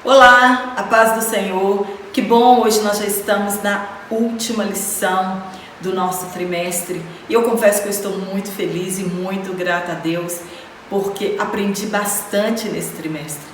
Olá, a paz do Senhor. Que bom, hoje nós já estamos na última lição do nosso trimestre e eu confesso que eu estou muito feliz e muito grata a Deus porque aprendi bastante nesse trimestre.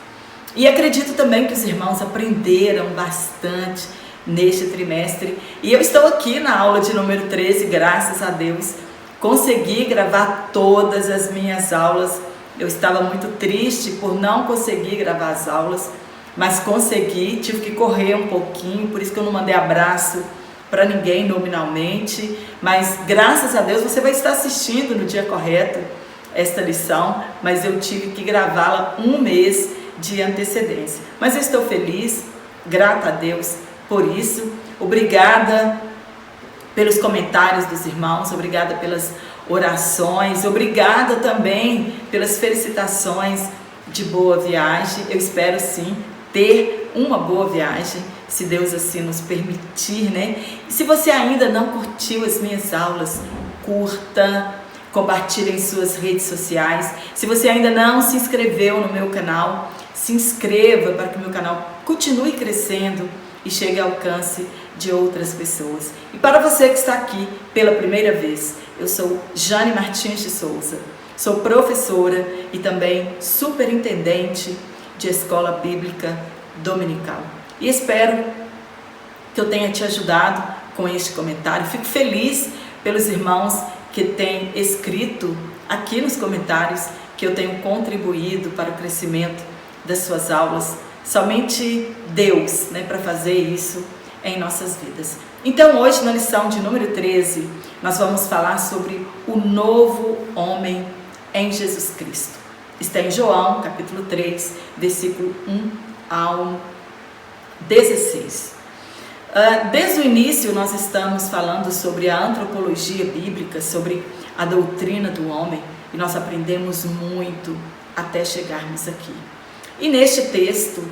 E acredito também que os irmãos aprenderam bastante neste trimestre. E eu estou aqui na aula de número 13, graças a Deus. Consegui gravar todas as minhas aulas. Eu estava muito triste por não conseguir gravar as aulas, mas consegui, tive que correr um pouquinho, por isso que eu não mandei abraço para ninguém nominalmente, mas graças a Deus você vai estar assistindo no dia correto esta lição, mas eu tive que gravá-la um mês de antecedência. Mas eu estou feliz, grata a Deus por isso. Obrigada pelos comentários dos irmãos, obrigada pelas orações, obrigada também pelas felicitações de boa viagem. Eu espero sim ter uma boa viagem, se Deus assim nos permitir, né? E se você ainda não curtiu as minhas aulas, curta, compartilhe em suas redes sociais. Se você ainda não se inscreveu no meu canal, se inscreva para que o meu canal continue crescendo e chegue ao alcance de outras pessoas. E para você que está aqui pela primeira vez, eu sou Jane Martins de Souza, sou professora e também superintendente de escola bíblica dominical. E espero que eu tenha te ajudado com este comentário. Fico feliz pelos irmãos que têm escrito aqui nos comentários que eu tenho contribuído para o crescimento das suas aulas. Somente Deus, para fazer isso em nossas vidas. Então hoje na lição de número 13, nós vamos falar sobre o novo homem em Jesus Cristo. Está em João, capítulo 3, versículo 1 ao 16. Desde o início nós estamos falando sobre a antropologia bíblica, sobre a doutrina do homem, e nós aprendemos muito até chegarmos aqui. E neste texto,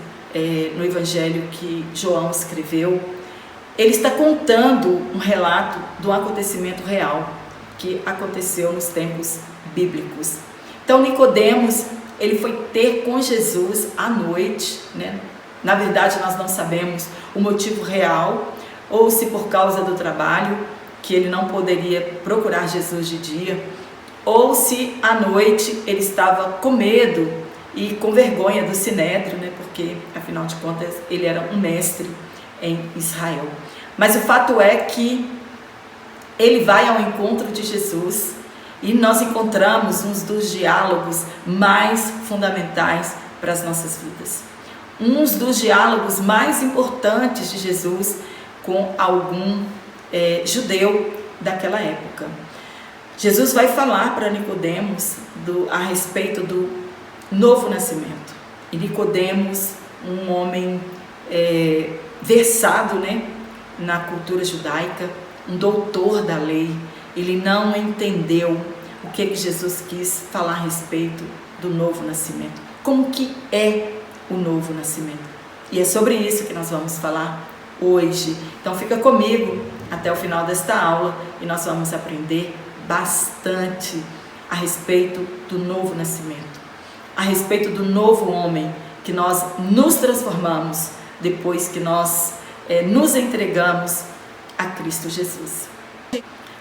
no evangelho que João escreveu, ele está contando um relato de um acontecimento real que aconteceu nos tempos bíblicos. Então Nicodemos, ele foi ter com Jesus à noite, Na verdade nós não sabemos o motivo real, ou se por causa do trabalho, que ele não poderia procurar Jesus de dia, ou se à noite ele estava com medo e com vergonha do Sinédrio, porque afinal de contas ele era um mestre em Israel. Mas o fato é que ele vai ao encontro de Jesus e nós encontramos um dos diálogos mais fundamentais para as nossas vidas. Um dos diálogos mais importantes de Jesus com algum judeu daquela época. Jesus vai falar para Nicodemos a respeito do novo nascimento. E Nicodemos, um homem versado na cultura judaica, um doutor da lei, ele não entendeu o que Jesus quis falar a respeito do novo nascimento. Como que é o novo nascimento? E é sobre isso que nós vamos falar hoje. Então fica comigo até o final desta aula e nós vamos aprender bastante a respeito do novo nascimento, a respeito do novo homem que nós nos transformamos depois que nós nos entregamos a Cristo Jesus.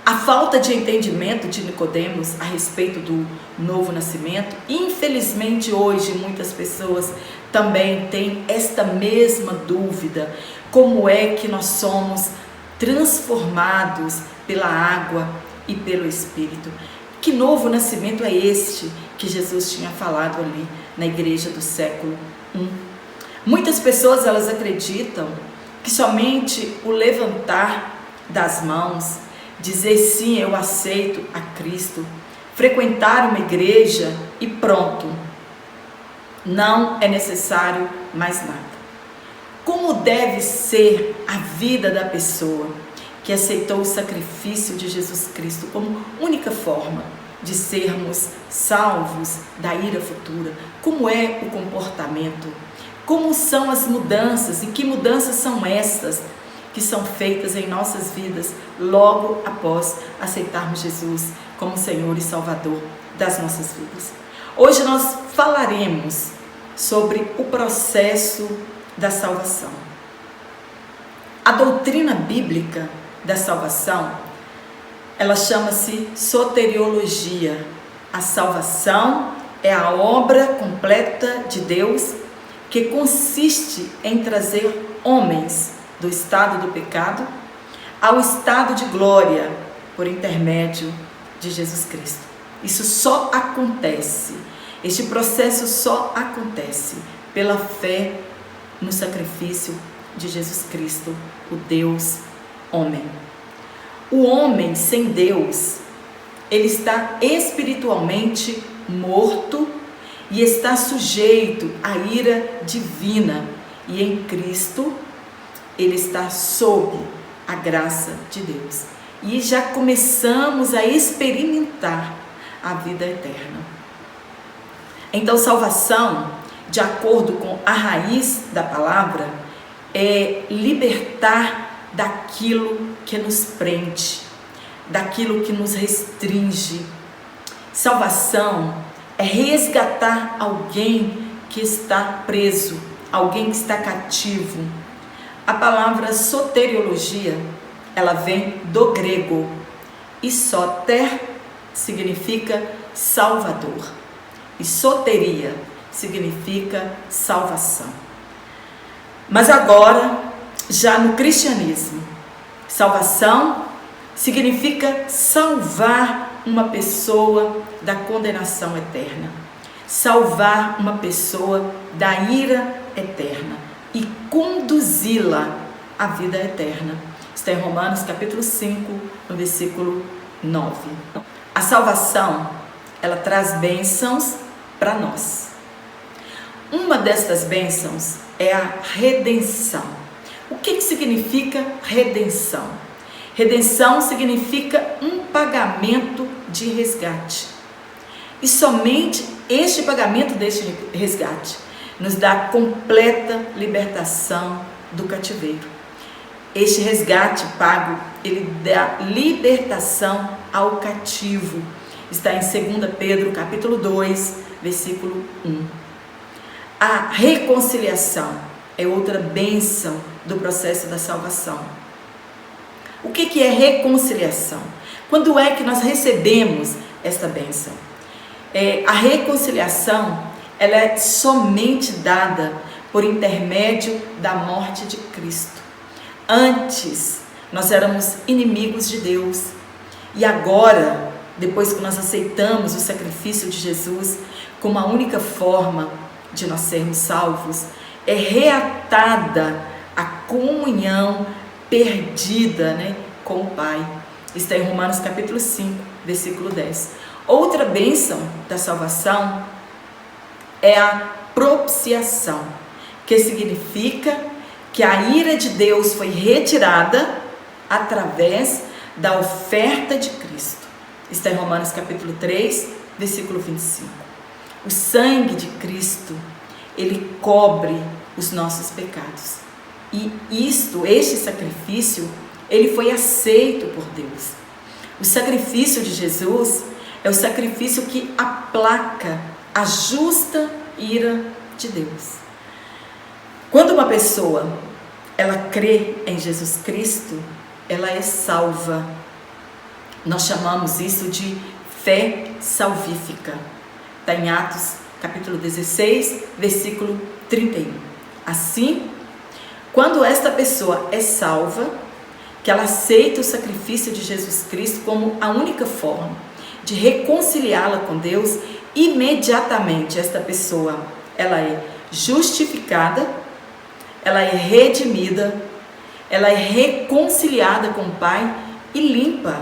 A falta de entendimento de Nicodemos a respeito do novo nascimento, infelizmente hoje muitas pessoas também têm esta mesma dúvida: como é que nós somos transformados pela água e pelo Espírito? Que novo nascimento é este que Jesus tinha falado ali na igreja do século I? Muitas pessoas elas acreditam que somente o levantar das mãos, dizer sim, eu aceito a Cristo, frequentar uma igreja e pronto, não é necessário mais nada. Como deve ser a vida da pessoa que aceitou o sacrifício de Jesus Cristo como única forma de sermos salvos da ira futura? Como é o comportamento? Como são as mudanças? E que mudanças são estas que são feitas em nossas vidas logo após aceitarmos Jesus como Senhor e Salvador das nossas vidas? Hoje nós falaremos sobre o processo da salvação. A doutrina bíblica da salvação, ela chama-se soteriologia. A salvação é a obra completa de Deus que consiste em trazer homens do estado do pecado ao estado de glória por intermédio de Jesus Cristo. Isso só acontece, este processo só acontece pela fé no sacrifício de Jesus Cristo, o Deus homem. O homem sem Deus, ele está espiritualmente morto e está sujeito à ira divina. E em Cristo, ele está sob a graça de Deus. E já começamos a experimentar a vida eterna. Então, salvação, de acordo com a raiz da palavra, é libertar daquilo que nos prende, daquilo que nos restringe. Salvação é resgatar alguém que está preso, alguém que está cativo. A palavra soteriologia, ela vem do grego, e soter significa salvador, e soteria significa salvação. Mas agora, já no cristianismo, salvação significa salvar uma pessoa da condenação eterna, salvar uma pessoa da ira eterna e conduzi-la à vida eterna. Está em Romanos capítulo 5, no versículo 9. A salvação, ela traz bênçãos para nós. Uma destas bênçãos é a redenção. O que significa redenção? Redenção significa um pagamento de resgate. E somente este pagamento deste resgate nos dá completa libertação do cativeiro. Este resgate pago, ele dá libertação ao cativo. Está em 2 Pedro, capítulo 2, versículo 1. A reconciliação é outra bênção do processo da salvação. O que é reconciliação? Quando é que nós recebemos esta bênção? A reconciliação, ela é somente dada por intermédio da morte de Cristo. Antes, nós éramos inimigos de Deus. E agora, depois que nós aceitamos o sacrifício de Jesus como a única forma de nós sermos salvos, é reatada a comunhão perdida, com o Pai. Está em Romanos capítulo 5, versículo 10. Outra bênção da salvação é a propiciação, que significa que a ira de Deus foi retirada através da oferta de Cristo. Está em Romanos capítulo 3, versículo 25. O sangue de Cristo, ele cobre os nossos pecados. E este sacrifício, ele foi aceito por Deus. O sacrifício de Jesus é o sacrifício que aplaca a justa ira de Deus. Quando uma pessoa, ela crê em Jesus Cristo, ela é salva. Nós chamamos isso de fé salvífica. Está em Atos, capítulo 16, versículo 31. Assim, quando esta pessoa é salva, que ela aceita o sacrifício de Jesus Cristo como a única forma de reconciliá-la com Deus, imediatamente esta pessoa, ela é justificada, ela é redimida, ela é reconciliada com o Pai e limpa.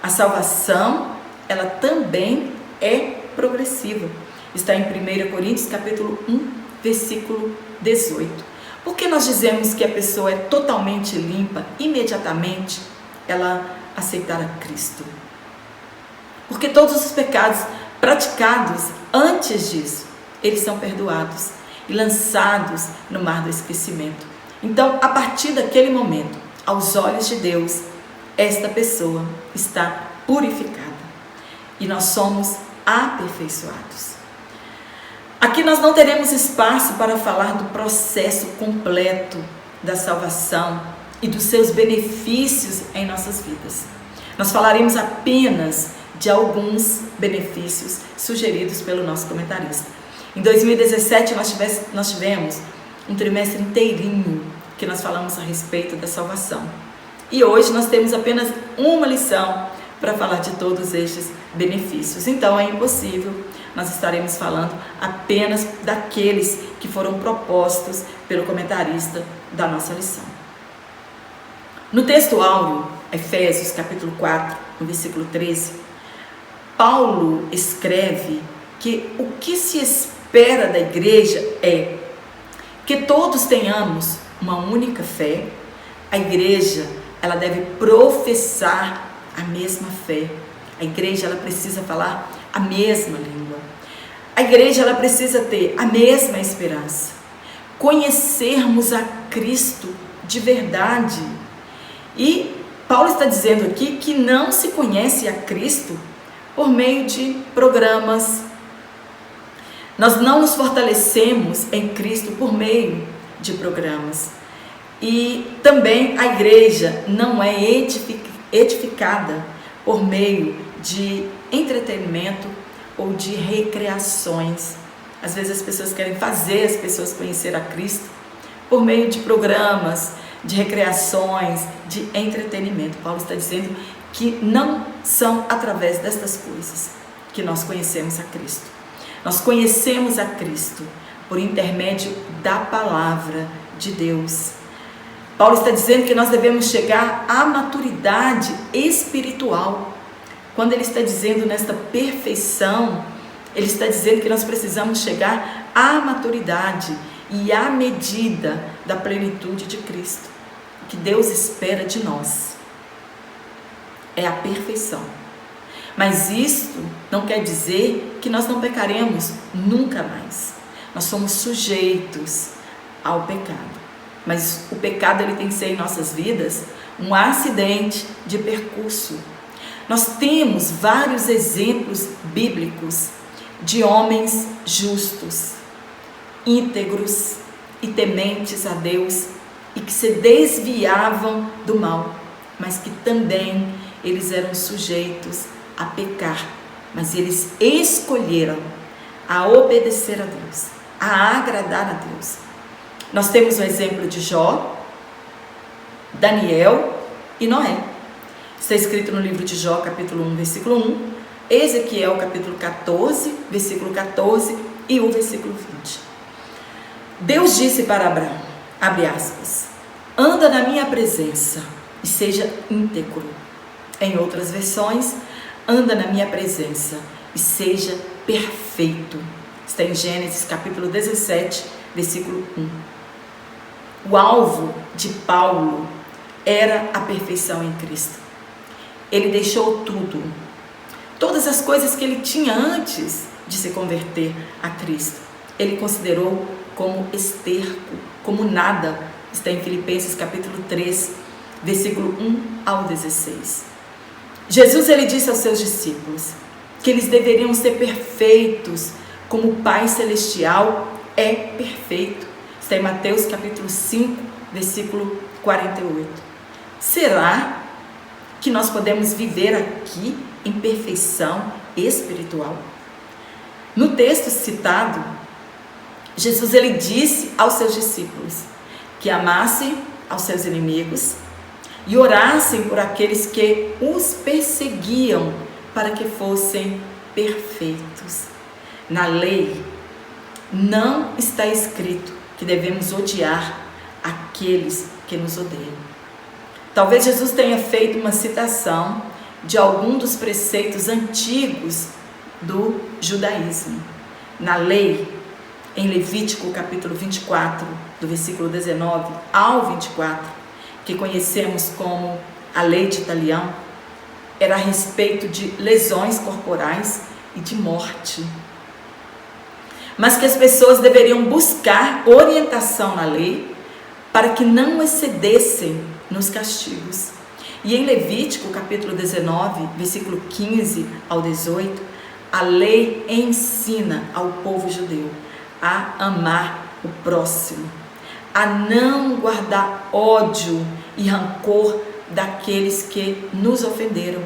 A salvação, ela também é progressiva. Está em 1 Coríntios, capítulo 1, versículo 18. Por que nós dizemos que a pessoa é totalmente limpa, imediatamente ela aceitar a Cristo? Porque todos os pecados praticados antes disso, eles são perdoados e lançados no mar do esquecimento. Então, a partir daquele momento, aos olhos de Deus, esta pessoa está purificada e nós somos aperfeiçoados. Aqui nós não teremos espaço para falar do processo completo da salvação e dos seus benefícios em nossas vidas. Nós falaremos apenas de alguns benefícios sugeridos pelo nosso comentarista. Em 2017 nós tivemos um trimestre inteirinho que nós falamos a respeito da salvação. E hoje nós temos apenas uma lição para falar de todos estes benefícios. Então é impossível, nós estaremos falando apenas daqueles que foram propostos pelo comentarista da nossa lição. No texto áureo, Efésios capítulo 4, no versículo 13, Paulo escreve que o que se espera da igreja é que todos tenhamos uma única fé. A igreja, ela deve professar a mesma fé. A igreja, ela precisa falar a mesma língua. A igreja, ela precisa ter a mesma esperança. Conhecermos a Cristo de verdade. E Paulo está dizendo aqui que não se conhece a Cristo por meio de programas. Nós não nos fortalecemos em Cristo por meio de programas. E também a igreja não é edificada por meio de entretenimento ou de recreações. Às vezes as pessoas querem fazer as pessoas conhecer a Cristo por meio de programas, de recreações, de entretenimento. Paulo está dizendo que não são através destas coisas que nós conhecemos a Cristo. Nós conhecemos a Cristo por intermédio da palavra de Deus. Paulo está dizendo que nós devemos chegar à maturidade espiritual. Quando ele está dizendo nesta perfeição, ele está dizendo que nós precisamos chegar à maturidade e à medida da plenitude de Cristo. O que Deus espera de nós é a perfeição. Mas isto não quer dizer que nós não pecaremos nunca mais. Nós somos sujeitos ao pecado. Mas o pecado, ele tem que ser em nossas vidas um acidente de percurso. Nós temos vários exemplos bíblicos de homens justos, íntegros e tementes a Deus e que se desviavam do mal, mas que também eles eram sujeitos a pecar, mas eles escolheram a obedecer a Deus, a agradar a Deus. Nós temos o exemplo de Jó, Daniel e Noé. Está escrito no livro de Jó, capítulo 1, versículo 1, Ezequiel, capítulo 14, versículo 14 e o versículo 20. Deus disse para Abraão, abre aspas, anda na minha presença e seja íntegro. Em outras versões, anda na minha presença e seja perfeito. Está em Gênesis, capítulo 17, versículo 1. O alvo de Paulo era a perfeição em Cristo. Ele deixou tudo, todas as coisas que ele tinha antes de se converter a Cristo, ele considerou como esterco, como nada. Está em Filipenses capítulo 3, versículo 1 ao 16. Jesus, ele disse aos seus discípulos que eles deveriam ser perfeitos como o Pai Celestial é perfeito. Está em Mateus capítulo 5, versículo 48. Será que nós podemos viver aqui em perfeição espiritual? No texto citado, Jesus, ele disse aos seus discípulos que amassem aos seus inimigos e orassem por aqueles que os perseguiam para que fossem perfeitos. Na lei não está escrito que devemos odiar aqueles que nos odeiam. Talvez Jesus tenha feito uma citação de algum dos preceitos antigos do judaísmo. Na lei, em Levítico capítulo 24, do versículo 19 ao 24, que conhecemos como a lei de Italião, era a respeito de lesões corporais e de morte. Mas que as pessoas deveriam buscar orientação na lei para que não excedessem nos castigos. E em Levítico capítulo 19, versículo 15 ao 18, a lei ensina ao povo judeu a amar o próximo, a não guardar ódio e rancor daqueles que nos ofenderam.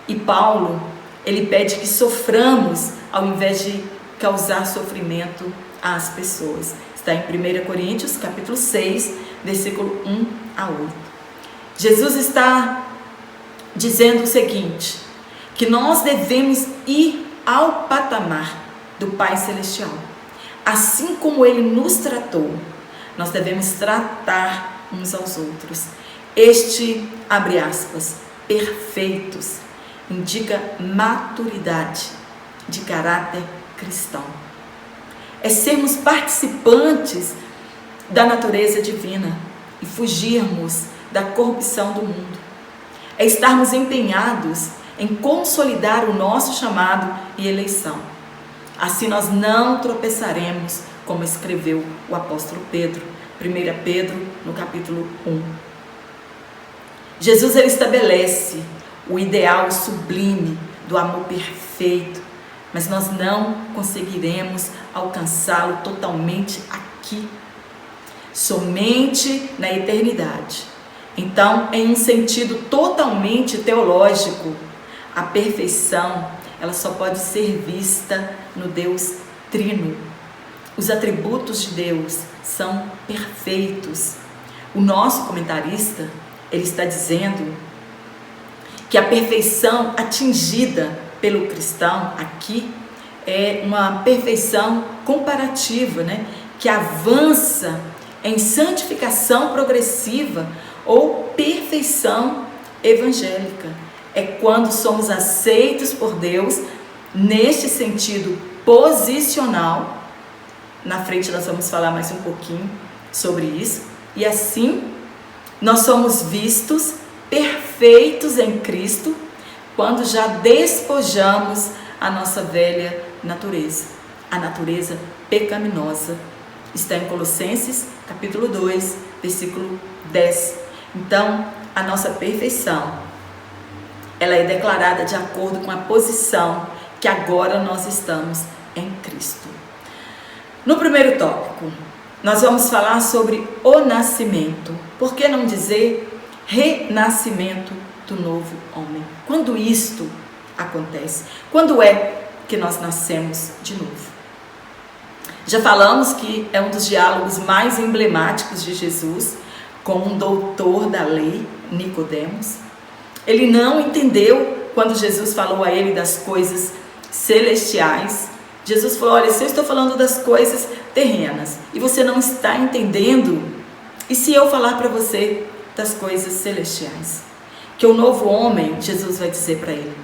E Paulo, ele pede que soframos ao invés de causar sofrimento às pessoas. Está em 1 Coríntios, capítulo 6, versículo 1 a 8. Jesus está dizendo o seguinte, que nós devemos ir ao patamar do Pai Celestial. Assim como Ele nos tratou, nós devemos tratar uns aos outros. Este, abre aspas, perfeitos, indica maturidade de caráter cristão. É sermos participantes da natureza divina e fugirmos da corrupção do mundo. É estarmos empenhados em consolidar o nosso chamado e eleição. Assim nós não tropeçaremos, como escreveu o apóstolo Pedro, 1 Pedro, no capítulo 1. Jesus, ele estabelece o ideal sublime do amor perfeito, mas nós não conseguiremos alcançá-lo totalmente aqui, somente na eternidade. Então, em um sentido totalmente teológico, a perfeição, ela só pode ser vista no Deus Trino. Os atributos de Deus são perfeitos. O nosso comentarista, ele está dizendo que a perfeição atingida pelo cristão aqui é uma perfeição comparativa, que avança em santificação progressiva ou perfeição evangélica. É quando somos aceitos por Deus neste sentido posicional. Na frente nós vamos falar mais um pouquinho sobre isso. E assim nós somos vistos perfeitos em Cristo quando já despojamos a nossa velha natureza, a natureza pecaminosa. Está em Colossenses, capítulo 2, versículo 10. Então, a nossa perfeição, ela é declarada de acordo com a posição que agora nós estamos em Cristo. No primeiro tópico, nós vamos falar sobre o nascimento. Por que não dizer renascimento do novo homem? Quando isto acontece? Quando é que nós nascemos de novo? Já falamos que é um dos diálogos mais emblemáticos de Jesus com um doutor da lei, Nicodemos. Ele não entendeu quando Jesus falou a ele das coisas celestiais. Jesus falou, olha, se eu estou falando das coisas terrenas e você não está entendendo, e se eu falar para você das coisas celestiais? Que o novo homem, Jesus vai dizer para ele,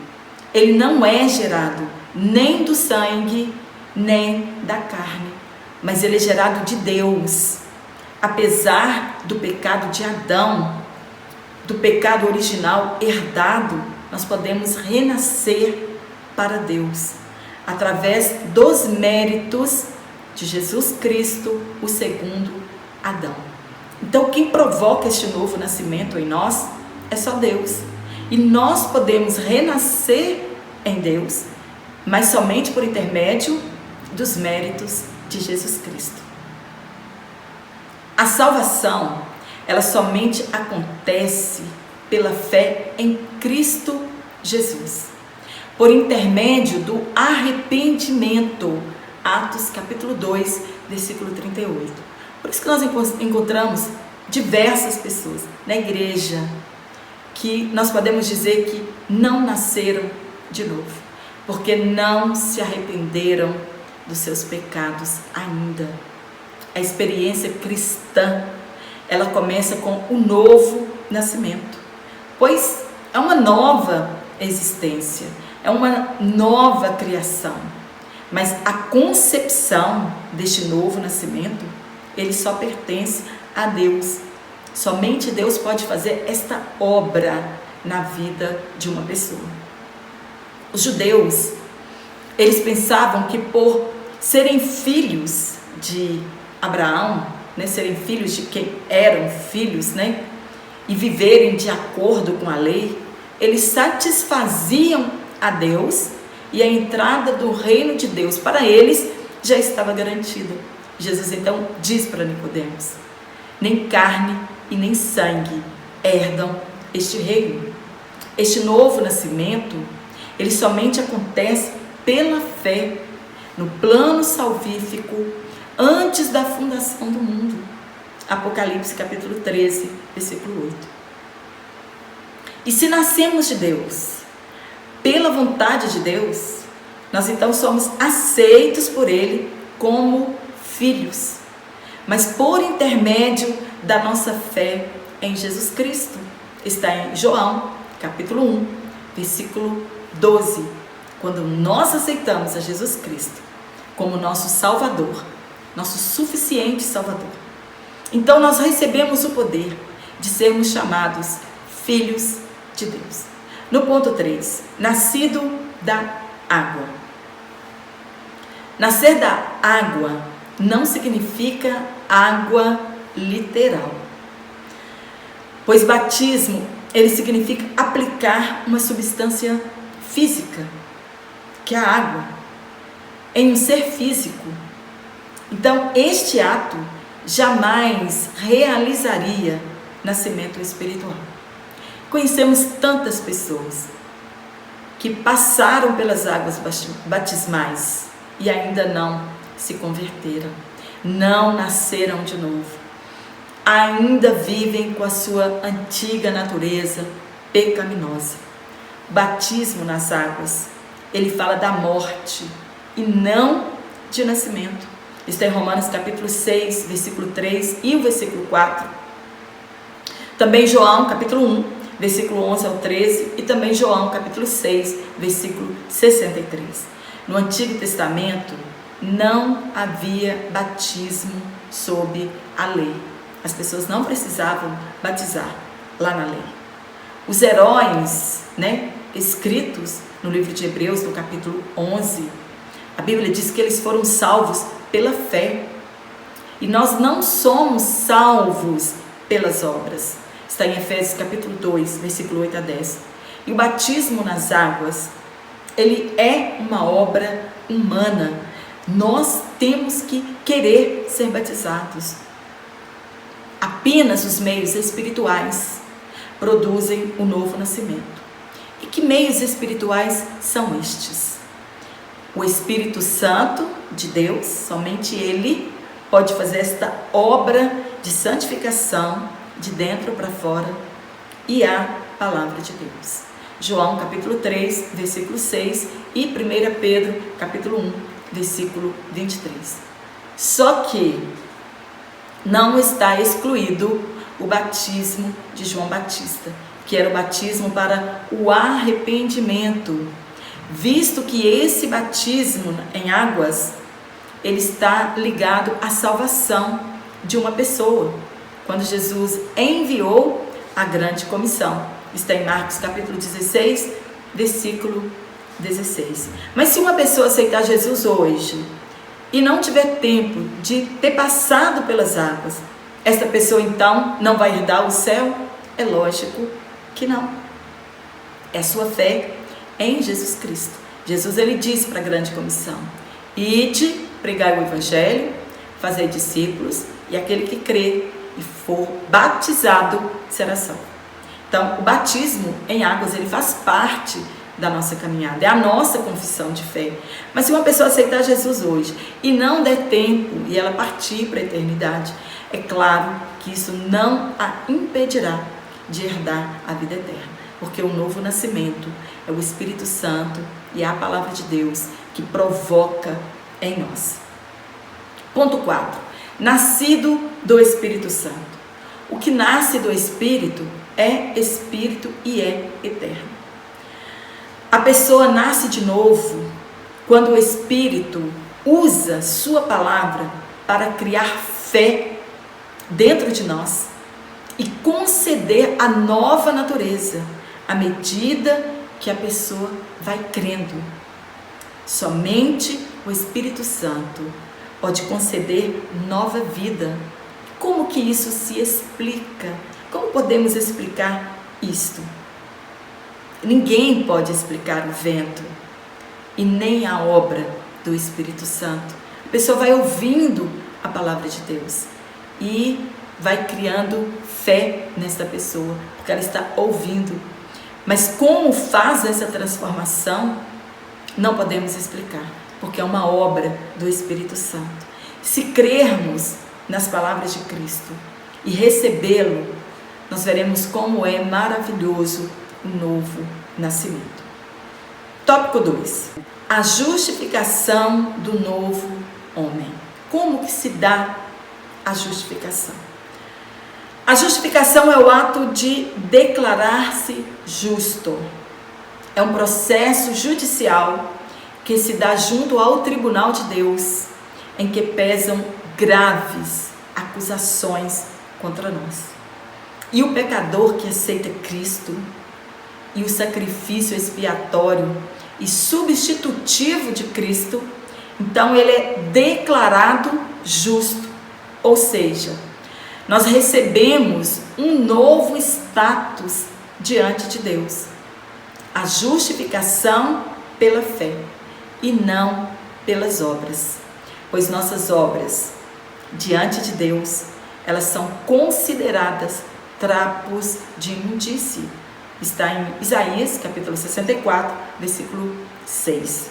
ele não é gerado nem do sangue, nem da carne, mas ele é gerado de Deus. Apesar do pecado de Adão, do pecado original herdado, nós podemos renascer para Deus, através dos méritos de Jesus Cristo, o segundo Adão. Então, quem provoca este novo nascimento em nós é só Deus. E nós podemos renascer em Deus, mas somente por intermédio dos méritos de Jesus Cristo. A salvação, ela somente acontece pela fé em Cristo Jesus, por intermédio do arrependimento. Atos capítulo 2, versículo 38. Por isso que nós encontramos diversas pessoas na igreja que nós podemos dizer que não nasceram de novo, porque não se arrependeram dos seus pecados ainda. A experiência cristã, ela começa com o novo nascimento, pois é uma nova existência, é uma nova criação. Mas a concepção deste novo nascimento, ele só pertence a Deus. Somente Deus pode fazer esta obra na vida de uma pessoa. Os judeus, eles pensavam que por serem filhos de Abraão, serem filhos de quem eram filhos, e viverem de acordo com a lei, eles satisfaziam a Deus, e a entrada do reino de Deus para eles já estava garantida. Jesus então diz para Nicodemos: nem carne e nem sangue herdam este reino. Este novo nascimento, ele somente acontece pela fé no plano salvífico antes da fundação do mundo. Apocalipse capítulo 13, versículo 8. E se nascemos de Deus, pela vontade de Deus, nós então somos aceitos por Ele como filhos, mas por intermédio da nossa fé em Jesus Cristo. Está em João, capítulo 1, versículo 12. Quando nós aceitamos a Jesus Cristo como nosso Salvador, nosso suficiente Salvador, então nós recebemos o poder de sermos chamados filhos de Deus. No ponto 3, nascido da água. Nascer da água não significa água literal, pois batismo, ele significa aplicar uma substância física, que é a água, em um ser físico. Então, este ato jamais realizaria nascimento espiritual. Conhecemos tantas pessoas que passaram pelas águas batismais e ainda não se converteram, não nasceram de novo, ainda vivem com a sua antiga natureza pecaminosa. O batismo nas águas, ele fala da morte e não de nascimento. Está em Romanos capítulo 6, versículo 3 e o versículo 4. Também João capítulo 1, versículo 11 ao 13, e também João capítulo 6, versículo 63. No Antigo Testamento não havia batismo sob a lei. As pessoas não precisavam batizar lá na lei. Os heróis, escritos no livro de Hebreus, no capítulo 11, a Bíblia diz que eles foram salvos pela fé. E nós não somos salvos pelas obras. Está em Efésios capítulo 2, versículo 8 a 10. E o batismo nas águas, ele é uma obra humana. Nós temos que querer ser batizados. Apenas os meios espirituais produzem o novo nascimento. E que meios espirituais são estes? O Espírito Santo de Deus, somente Ele pode fazer esta obra de santificação de dentro para fora, e a palavra de Deus. João capítulo 3, versículo 6 e 1 Pedro capítulo 1, versículo 23. Só que não está excluído o batismo de João Batista, que era o batismo para o arrependimento, visto que esse batismo em águas, ele está ligado à salvação de uma pessoa, quando Jesus enviou a grande comissão. Está em Marcos capítulo 16, versículo 16. Mas se uma pessoa aceitar Jesus hoje e não tiver tempo de ter passado pelas águas, essa pessoa então não vai herdar o céu? É lógico que não. É a sua fé em Jesus Cristo. Jesus, ele disse para a grande comissão: ide, pregai o evangelho, fazei discípulos, e aquele que crê e for batizado será salvo. Então, o batismo em águas, ele faz parte da nossa caminhada, é a nossa confissão de fé. Mas se uma pessoa aceitar Jesus hoje e não der tempo e ela partir para a eternidade, é claro que isso não a impedirá de herdar a vida eterna, porque o novo nascimento é o Espírito Santo e a palavra de Deus que provoca em nós. Ponto 4. Nascido do Espírito Santo. O que nasce do Espírito é Espírito e é eterno. A pessoa nasce de novo quando o Espírito usa sua palavra para criar fé dentro de nós e conceder a nova natureza à medida que a pessoa vai crendo. Somente o Espírito Santo pode conceder nova vida. Como que isso se explica? Como podemos explicar isto? Ninguém pode explicar o vento e nem a obra do Espírito Santo, pessoa vai ouvindo a palavra de Deus e vai criando fé nessa pessoa, porque ela está ouvindo. Mas como faz essa transformação, não podemos explicar, porque é uma obra do Espírito Santo. Se crermos nas palavras de Cristo e recebê-lo, nós veremos como é maravilhoso o novo nascimento. Tópico 2. A justificação do novo homem. Como que se dá a justificação? A justificação é o ato de declarar-se justo. É um processo judicial que se dá junto ao tribunal de Deus, em que pesam graves acusações contra nós. E o pecador que aceita Cristo e o sacrifício expiatório e substitutivo de Cristo, então ele é declarado justo, ou seja, nós recebemos um novo status diante de Deus. A justificação pela fé e não pelas obras, pois nossas obras diante de Deus, elas são consideradas trapos de imundície. Está em Isaías, capítulo 64, versículo 6.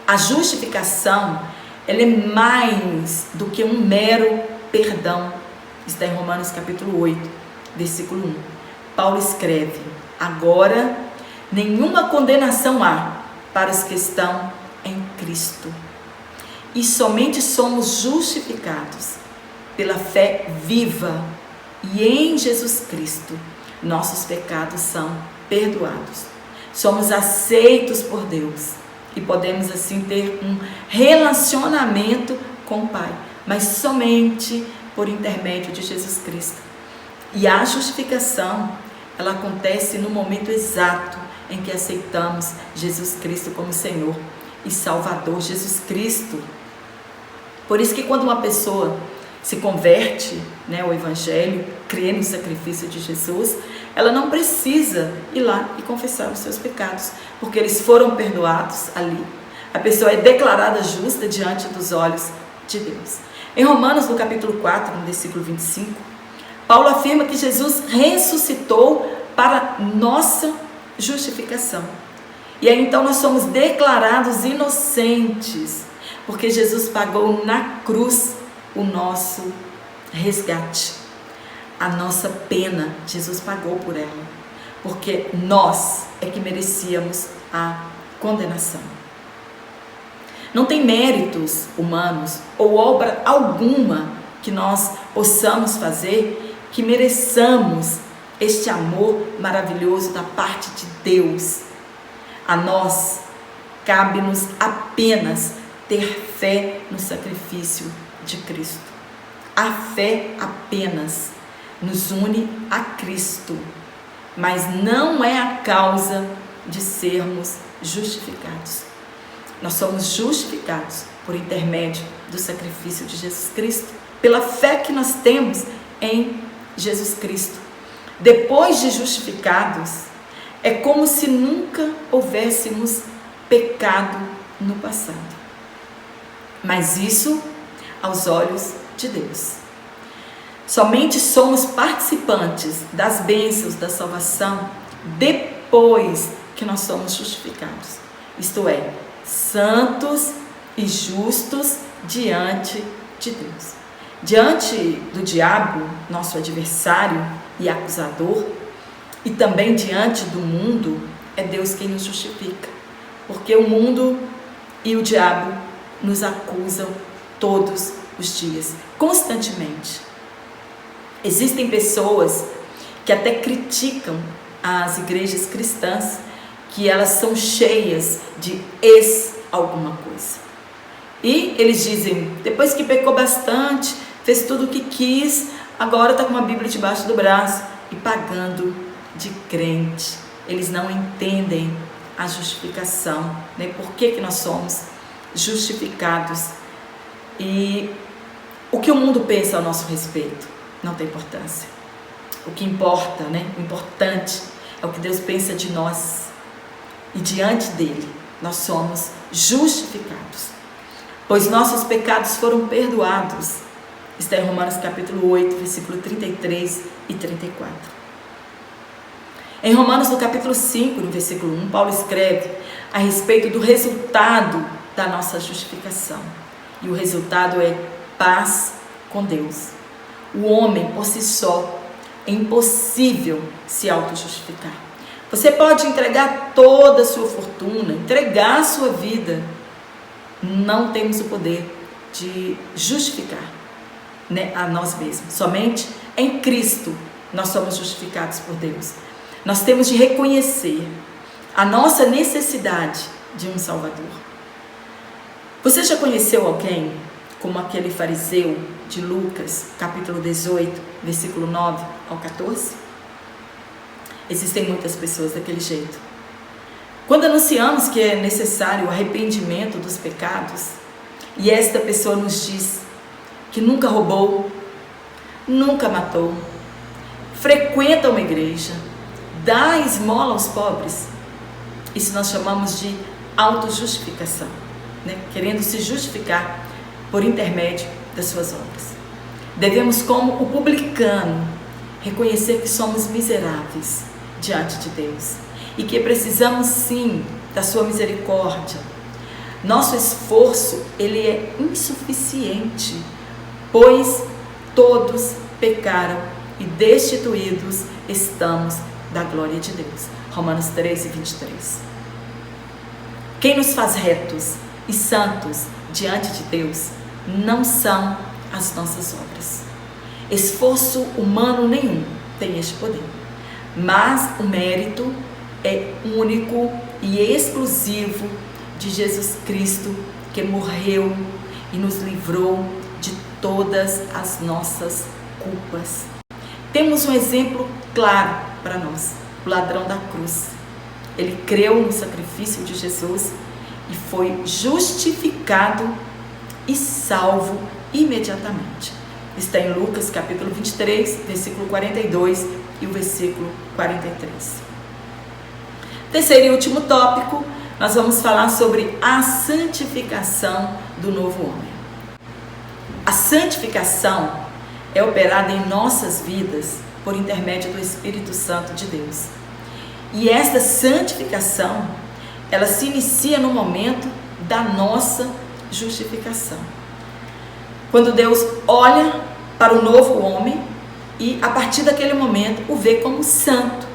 A justificação, ela é mais do que um mero perdão. Está em Romanos, capítulo 8, versículo 1. Paulo escreve: agora nenhuma condenação há para os que estão em Cristo. E somente somos justificados pela fé viva e em Jesus Cristo. Nossos pecados são perdoados. Somos aceitos por Deus e podemos assim ter um relacionamento com o Pai, mas somente por intermédio de Jesus Cristo. E a justificação, ela acontece no momento exato em que aceitamos Jesus Cristo como Senhor e Salvador. Jesus Cristo. Por isso que quando uma pessoa se converte, ao Evangelho, crê no sacrifício de Jesus, ela não precisa ir lá e confessar os seus pecados, porque eles foram perdoados ali. A pessoa é declarada justa diante dos olhos de Deus. Em Romanos, no capítulo 4, no versículo 25, Paulo afirma que Jesus ressuscitou para nossa justificação. E aí então nós somos declarados inocentes, porque Jesus pagou na cruz o nosso resgate. A nossa pena, Jesus pagou por ela, porque nós é que merecíamos a condenação. Não tem méritos humanos ou obra alguma que nós possamos fazer que mereçamos este amor maravilhoso da parte de Deus. A nós cabe-nos apenas ter fé no sacrifício de Cristo. A fé apenas nos une a Cristo, mas não é a causa de sermos justificados. Nós somos justificados por intermédio do sacrifício de Jesus Cristo, pela fé que nós temos em Jesus Cristo. Depois de justificados, é como se nunca houvéssemos pecado no passado. Mas isso aos olhos de Deus. Somente somos participantes das bênçãos da salvação depois que nós somos justificados. Isto é, santos e justos diante de Deus. Diante do diabo, nosso adversário e acusador, e também diante do mundo, é Deus quem nos justifica. Porque o mundo e o diabo nos acusam todos os dias, constantemente. Existem pessoas que até criticam as igrejas cristãs, que elas são cheias de alguma coisa. E eles dizem, depois que pecou bastante, fez tudo o que quis, agora está com uma Bíblia debaixo do braço e pagando de crente. Eles não entendem a justificação, Por que nós somos justificados. E o que o mundo pensa ao nosso respeito não tem importância. O que importa, o importante é o que Deus pensa de nós. E diante dele, nós somos justificados. pois nossos pecados foram perdoados. Está em Romanos capítulo 8, versículo 33 e 34. Em Romanos, no capítulo 5, no versículo 1, Paulo escreve a respeito do resultado da nossa justificação. E o resultado é paz com Deus. O homem, por si só, é impossível se auto-justificar. Você pode entregar toda a sua fortuna, entregar a sua vida. Não temos o poder de justificar, a nós mesmos. Somente em Cristo nós somos justificados por Deus. Nós temos de reconhecer a nossa necessidade de um Salvador. Você já conheceu alguém como aquele fariseu de Lucas, capítulo 18, versículo 9 ao 14? Existem muitas pessoas daquele jeito. Quando anunciamos que é necessário o arrependimento dos pecados, e esta pessoa nos diz que nunca roubou, nunca matou, frequenta uma igreja, dá esmola aos pobres, isso nós chamamos de autojustificação, querendo se justificar por intermédio das suas obras. Devemos, como o publicano, reconhecer que somos miseráveis diante de Deus e que precisamos sim da sua misericórdia. Nosso esforço, ele é insuficiente, pois todos pecaram e destituídos estamos da glória de Deus. Romanos 13, 23. Quem nos faz retos e santos diante de Deus não são as nossas obras. Esforço humano nenhum tem este poder, mas o mérito é único e exclusivo de Jesus Cristo, que morreu e nos livrou de todas as nossas culpas. Temos um exemplo claro para nós, o ladrão da cruz. Ele creu no sacrifício de Jesus e foi justificado e salvo imediatamente. Está em Lucas capítulo 23, versículo 42 e o versículo 43. Terceiro e último tópico, nós vamos falar sobre a santificação do novo homem. A santificação é operada em nossas vidas por intermédio do Espírito Santo de Deus. E esta santificação, ela se inicia no momento da nossa justificação. Quando Deus olha para o novo homem e a partir daquele momento o vê como santo,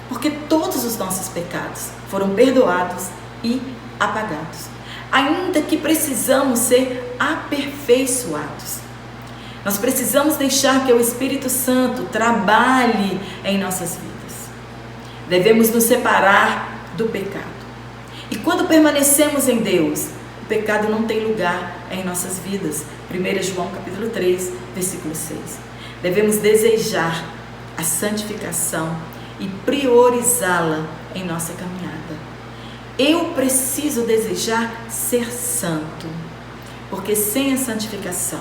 porque todos os nossos pecados foram perdoados e apagados, ainda que precisamos ser aperfeiçoados. Nós precisamos deixar que o Espírito Santo trabalhe em nossas vidas. Devemos nos separar do pecado. E quando permanecemos em Deus, o pecado não tem lugar em nossas vidas. 1 João capítulo 3, versículo 6. Devemos desejar a santificação e priorizá-la em nossa caminhada. Eu preciso desejar ser santo, porque sem a santificação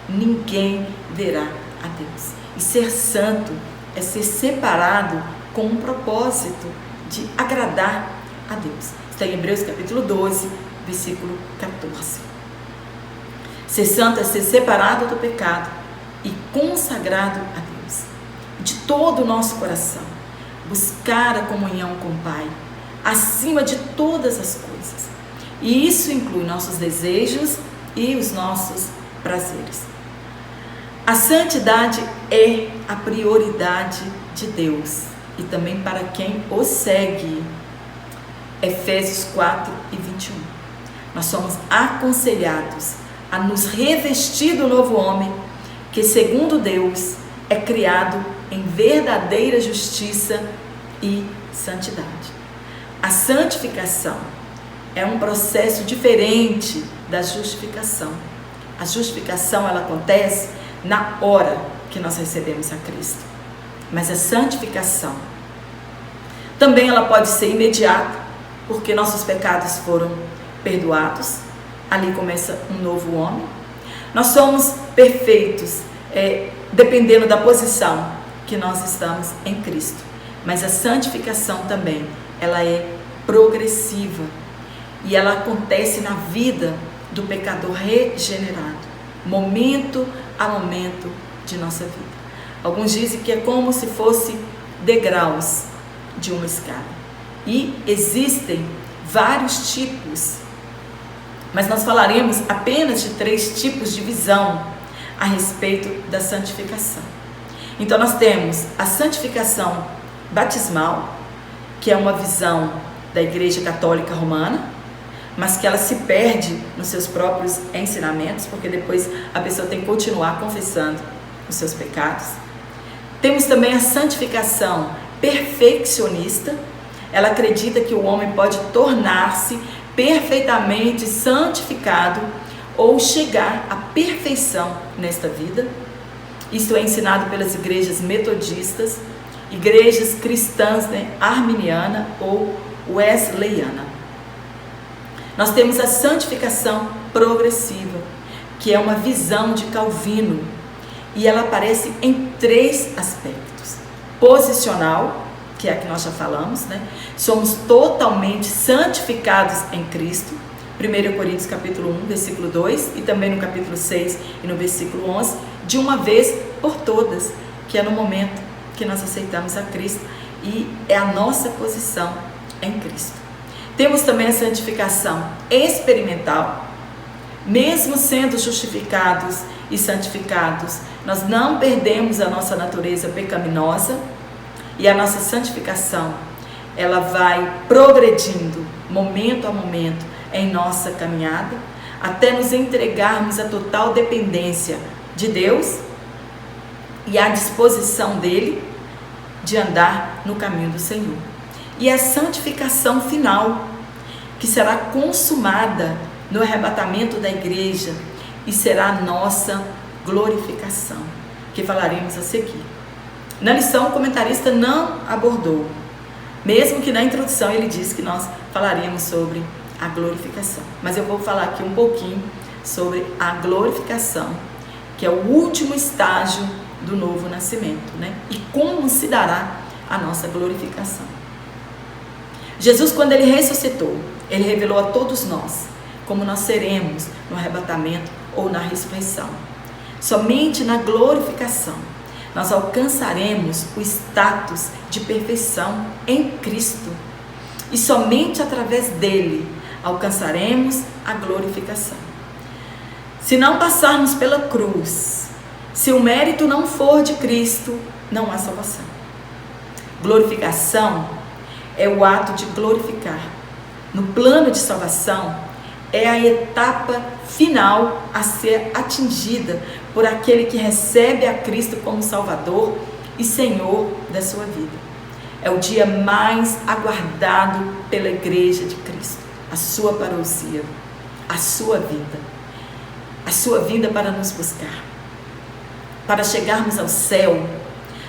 ninguém verá a Deus. E ser santo é ser separado com um propósito de agradar a Deus. Está em Hebreus capítulo 12, versículo 14. Ser santo é ser separado do pecado e consagrado a Deus. De todo o nosso coração, buscar a comunhão com o Pai, acima de todas as coisas. E isso inclui nossos desejos e os nossos prazeres. A santidade é a prioridade de Deus e também para quem o segue. Efésios 4 e 21. Nós somos aconselhados a nos revestir do novo homem, que segundo Deus é criado em verdadeira justiça e santidade. A santificação é um processo diferente da justificação. A justificação, ela acontece na hora que nós recebemos a Cristo. Mas a santificação também ela pode ser imediata, porque nossos pecados foram perdoados. Ali começa um novo homem. Nós somos perfeitos, dependendo da posição que nós estamos em Cristo. Mas a santificação também, ela é progressiva. E ela acontece na vida do pecador regenerado, momento a momento de nossa vida. Alguns dizem que é como se fosse degraus de uma escada. E existem vários tipos, mas nós falaremos apenas de 3 tipos de visão a respeito da santificação. Então nós temos a santificação batismal, que é uma visão da Igreja Católica Romana, mas que ela se perde nos seus próprios ensinamentos, porque depois a pessoa tem que continuar confessando os seus pecados. Temos também a santificação perfeccionista. Ela acredita que o homem pode tornar-se perfeitamente santificado ou chegar à perfeição nesta vida. Isto é ensinado pelas igrejas metodistas, igrejas cristãs, arminiana ou wesleyana. Nós temos a santificação progressiva, que é uma visão de Calvino, e ela aparece em 3 aspectos. Posicional, que é a que nós já falamos, Somos totalmente santificados em Cristo, 1 Coríntios capítulo 1, versículo 2, e também no capítulo 6 e no versículo 11, de uma vez por todas, que é no momento que nós aceitamos a Cristo, e é a nossa posição em Cristo. Temos também a santificação experimental. Mesmo sendo justificados e santificados, nós não perdemos a nossa natureza pecaminosa, e a nossa santificação, ela vai progredindo momento a momento em nossa caminhada, até nos entregarmos à total dependência de Deus e à disposição dele de andar no caminho do Senhor. E a santificação final, que será consumada no arrebatamento da igreja e será a nossa glorificação, que falaremos a seguir. Na lição, o comentarista não abordou, mesmo que na introdução ele disse que nós falaríamos sobre a glorificação. Mas eu vou falar aqui um pouquinho sobre a glorificação, que é o último estágio do novo nascimento, E como se dará a nossa glorificação. Jesus, quando ele ressuscitou, ele revelou a todos nós como nós seremos no arrebatamento ou na ressurreição. Somente na glorificação nós alcançaremos o status de perfeição em Cristo. E somente através dele alcançaremos a glorificação. Se não passarmos pela cruz, se o mérito não for de Cristo, não há salvação. Glorificação é o ato de glorificar. No plano de salvação, é a etapa final a ser atingida por aquele que recebe a Cristo como Salvador e Senhor da sua vida. É o dia mais aguardado pela Igreja de Cristo, a sua parousia, a sua vida para nos buscar. Para chegarmos ao céu,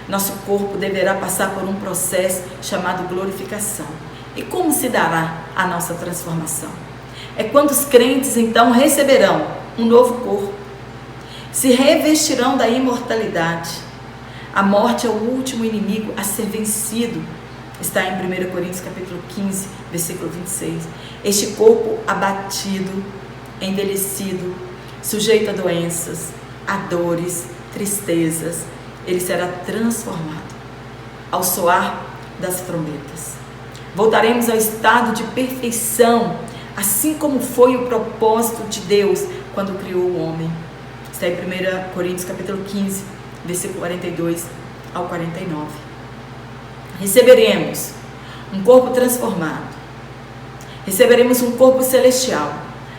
nosso corpo deverá passar por um processo chamado glorificação. E como se dará a nossa transformação? É quando os crentes então receberão um novo corpo, se revestirão da imortalidade. A morte é o último inimigo a ser vencido. Está em 1 Coríntios capítulo 15, versículo 26. Este corpo abatido, envelhecido, sujeito a doenças, a dores, tristezas, ele será transformado ao soar das trombetas. Voltaremos ao estado de perfeição, assim como foi o propósito de Deus quando criou o homem. Está em 1 Coríntios capítulo 15, versículo 42 ao 49. Receberemos um corpo transformado. Receberemos um corpo celestial,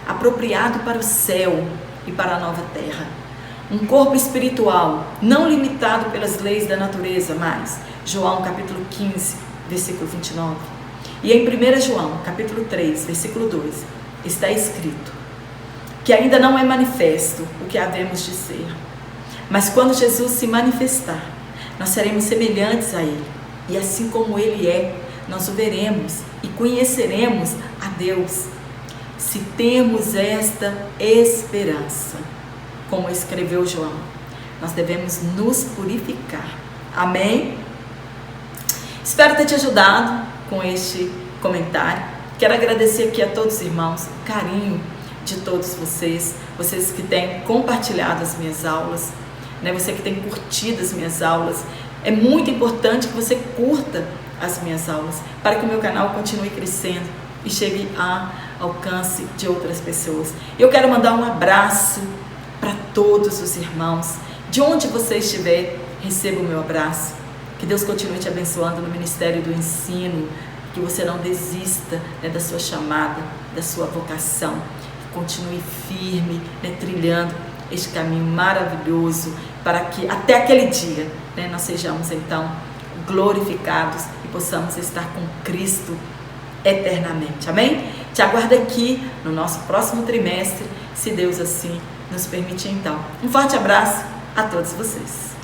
apropriado para o céu e para a nova terra. Um corpo espiritual, não limitado pelas leis da natureza, mas João capítulo 15, versículo 29. E em 1 João capítulo 3, versículo 2, está escrito que ainda não é manifesto o que havemos de ser, mas quando Jesus se manifestar, nós seremos semelhantes a Ele, e assim como Ele é, nós o veremos e conheceremos a Deus. Se temos esta esperança, como escreveu João, nós devemos nos purificar. Amém? Espero ter te ajudado com este comentário. Quero agradecer aqui a todos os irmãos o carinho de todos vocês, vocês que têm compartilhado as minhas aulas, né? Você que tem curtido as minhas aulas. É muito importante que você curta as minhas aulas para que o meu canal continue crescendo e chegue ao alcance de outras pessoas. Eu quero mandar um abraço para todos os irmãos. De onde você estiver, receba o meu abraço. Que Deus continue te abençoando no ministério do ensino, que você não desista, né, da sua chamada, da sua vocação. Que continue firme, né, trilhando este caminho maravilhoso, para que até aquele dia, né, nós sejamos então glorificados e possamos estar com Cristo eternamente. Amém? Te aguardo aqui no nosso próximo trimestre, se Deus assim nos permitir então. Um forte abraço a todos vocês.